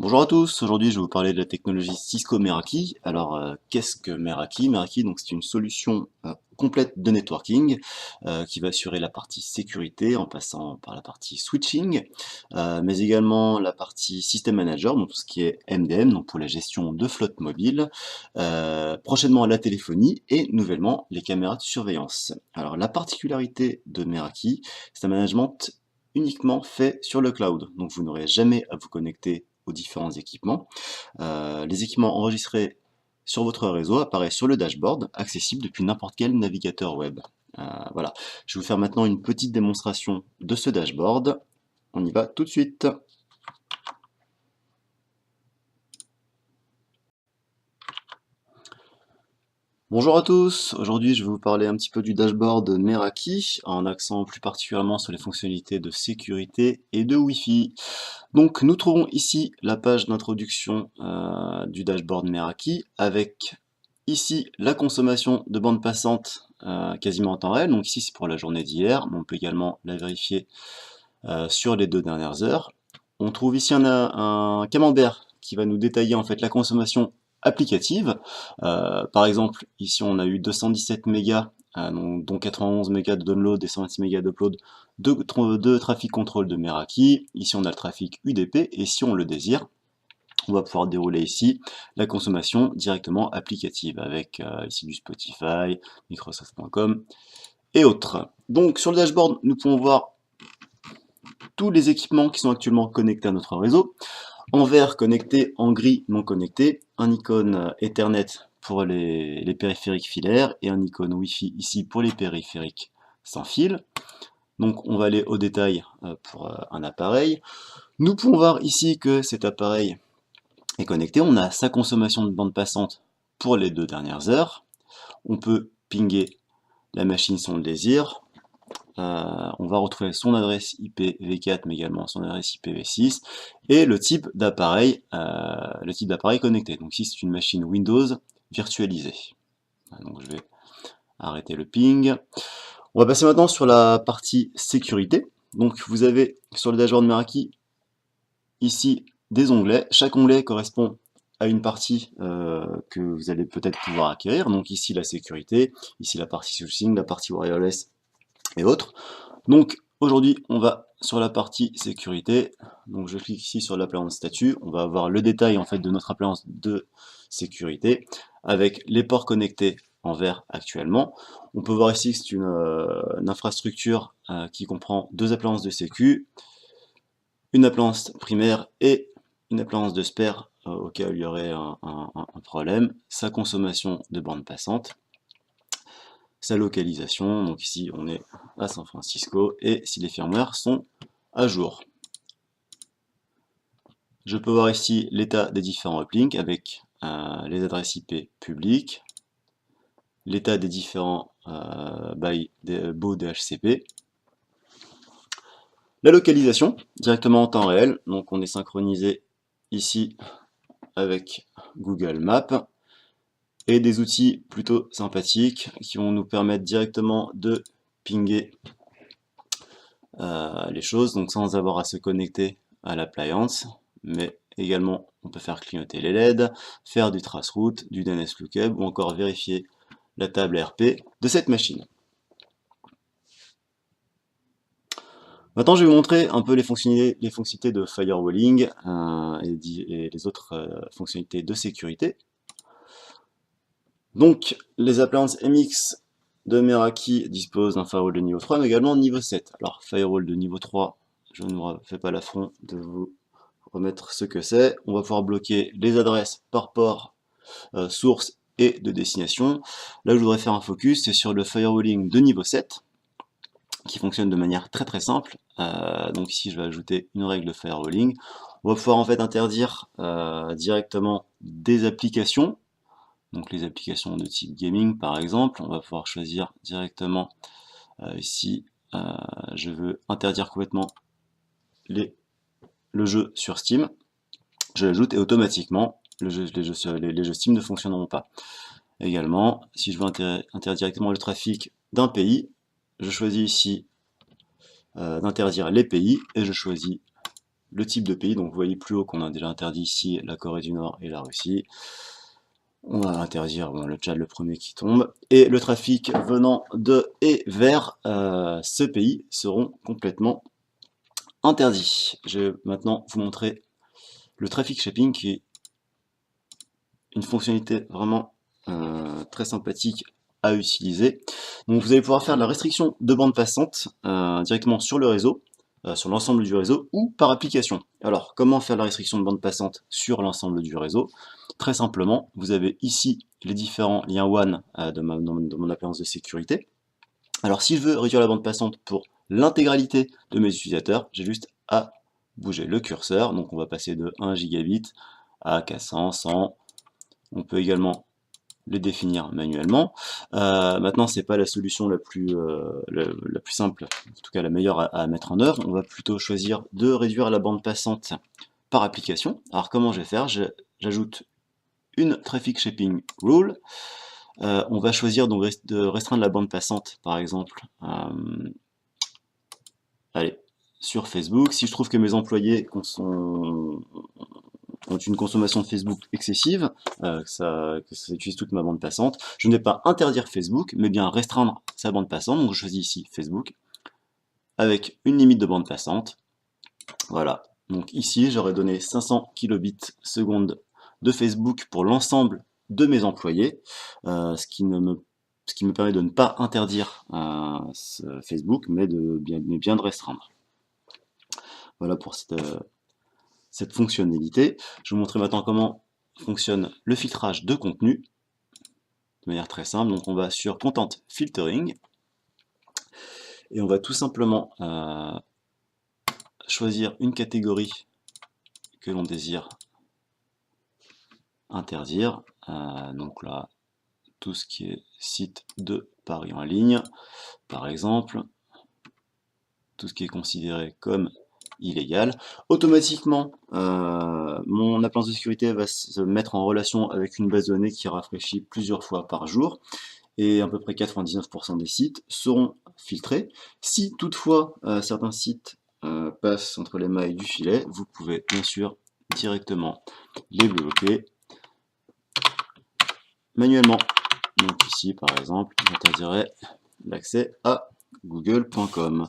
Bonjour à tous, aujourd'hui je vais vous parler de la technologie Cisco Meraki. Alors qu'est-ce que Meraki? Meraki, donc c'est une solution complète de networking qui va assurer la partie sécurité en passant par la partie switching, mais également la partie system manager, donc tout ce qui est MDM, donc pour la gestion de flotte mobile, prochainement la téléphonie et nouvellement les caméras de surveillance. Alors la particularité de Meraki, c'est un management uniquement fait sur le cloud, donc vous n'aurez jamais à vous connecter aux différents équipements. Les équipements enregistrés sur votre réseau apparaissent sur le dashboard, accessible depuis n'importe quel navigateur web. Voilà, je vais vous faire maintenant une petite démonstration de ce dashboard. On y va tout de suite. Bonjour à tous, aujourd'hui je vais vous parler un petit peu du dashboard Meraki, en accent plus particulièrement sur les fonctionnalités de sécurité et de Wi-Fi. Donc nous trouvons ici la page d'introduction du dashboard Meraki avec ici la consommation de bande passante quasiment en temps réel. Donc ici c'est pour la journée d'hier, mais on peut également la vérifier sur les 2 dernières heures. On trouve ici un camembert qui va nous détailler en fait la consommation applicative. Par exemple, ici on a eu 217 mégas, dont 91 mégas de download et 126 mégas d'upload de trafic contrôle de Meraki. Ici on a le trafic UDP et si on le désire, on va pouvoir dérouler ici la consommation directement applicative avec ici du Spotify, Microsoft.com et autres. Donc sur le dashboard, nous pouvons voir tous les équipements qui sont actuellement connectés à notre réseau. En vert connecté, en gris non connecté, un icône Ethernet pour les périphériques filaires et un icône Wi-Fi ici pour les périphériques sans fil. Donc on va aller au détail pour un appareil. Nous pouvons voir ici que cet appareil est connecté. On a sa consommation de bande passante pour les 2 dernières heures. On peut pinguer la machine si on le désire. On va retrouver son adresse IPv4 mais également son adresse IPv6 et le type d'appareil connecté. Donc ici c'est une machine Windows virtualisée. Donc je vais arrêter le ping. On va passer maintenant sur la partie sécurité. Donc vous avez sur le dashboard de Meraki ici des onglets. Chaque onglet correspond à une partie que vous allez peut-être pouvoir acquérir. Donc ici la sécurité, ici la partie switching, la partie wireless et autres. Donc aujourd'hui on va sur la partie sécurité. Donc je clique ici sur l'appliance statut. On va avoir le détail en fait de notre appliance de sécurité avec les ports connectés en vert actuellement. On peut voir ici que c'est une infrastructure qui comprend 2 appliances de sécu, une appliance primaire et une appliance de spare au cas où il y aurait un problème, sa consommation de bande passante, sa localisation, donc ici on est à San Francisco, et si les firmwares sont à jour. Je peux voir ici l'état des différents uplinks avec les adresses IP publiques, l'état des différents baux DHCP, la localisation directement en temps réel, donc on est synchronisé ici avec Google Maps, et des outils plutôt sympathiques qui vont nous permettre directement de pinguer les choses, donc sans avoir à se connecter à l'appliance, mais également on peut faire clignoter les LED, faire du traceroute, du DNS lookup ou encore vérifier la table RP de cette machine. Maintenant, je vais vous montrer un peu les fonctionnalités de firewalling et les autres fonctionnalités de sécurité. Donc, les appliances MX de Meraki disposent d'un firewall de niveau 3, mais également de niveau 7. Alors, firewall de niveau 3, je ne me fais pas l'affront de vous remettre ce que c'est. On va pouvoir bloquer les adresses par port, source et de destination. Là où je voudrais faire un focus, c'est sur le firewalling de niveau 7, qui fonctionne de manière très très simple. Donc ici, je vais ajouter une règle de firewalling. On va pouvoir en fait interdire directement des applications. Donc les applications de type gaming par exemple, on va pouvoir choisir directement ici, je veux interdire complètement le jeu sur Steam. Je l'ajoute et automatiquement les jeux Steam ne fonctionneront pas. Également, si je veux interdire directement le trafic d'un pays, je choisis ici d'interdire les pays et je choisis le type de pays. Donc vous voyez plus haut qu'on a déjà interdit ici la Corée du Nord et la Russie. On va interdire le Tchad, le premier qui tombe. Et le trafic venant de et vers ce pays seront complètement interdits. Je vais maintenant vous montrer le traffic shaping, qui est une fonctionnalité vraiment très sympathique à utiliser. Donc vous allez pouvoir faire de la restriction de bande passante directement sur le réseau, sur l'ensemble du réseau, ou par application. Alors, comment faire la restriction de bande passante sur l'ensemble du réseau? Très simplement, vous avez ici les différents liens WAN de mon appliance de sécurité. Alors, si je veux réduire la bande passante pour l'intégralité de mes utilisateurs, j'ai juste à bouger le curseur. Donc, on va passer de 1 gigabit à 400, 100. On peut également les définir manuellement. Maintenant, c'est pas la solution la plus simple, en tout cas la meilleure à mettre en œuvre. On va plutôt choisir de réduire la bande passante par application. Alors comment je vais faire? J'ajoute une traffic shaping rule. On va choisir donc de restreindre la bande passante, par exemple, allez, sur Facebook. Si je trouve que mes employés ont une consommation de Facebook excessive, que ça utilise toute ma bande passante, je ne vais pas interdire Facebook, mais bien restreindre sa bande passante. Donc je choisis ici Facebook, avec une limite de bande passante. Voilà. Donc ici, j'aurais donné 500 kilobits secondes de Facebook pour l'ensemble de mes employés, ce qui me permet de ne pas interdire Facebook, mais bien de restreindre. Voilà pour cette fonctionnalité. Je vais vous montrer maintenant comment fonctionne le filtrage de contenu de manière très simple. Donc on va sur Content Filtering et on va tout simplement choisir une catégorie que l'on désire interdire. Donc là, tout ce qui est site de paris en ligne, par exemple, tout ce qui est considéré comme illégal. Automatiquement, mon appliance de sécurité va se mettre en relation avec une base de données qui rafraîchit plusieurs fois par jour, et à peu près 99% des sites seront filtrés. Si toutefois certains sites passent entre les mailles du filet, vous pouvez bien sûr directement les bloquer manuellement. Donc ici par exemple, j'interdirai l'accès à google.com.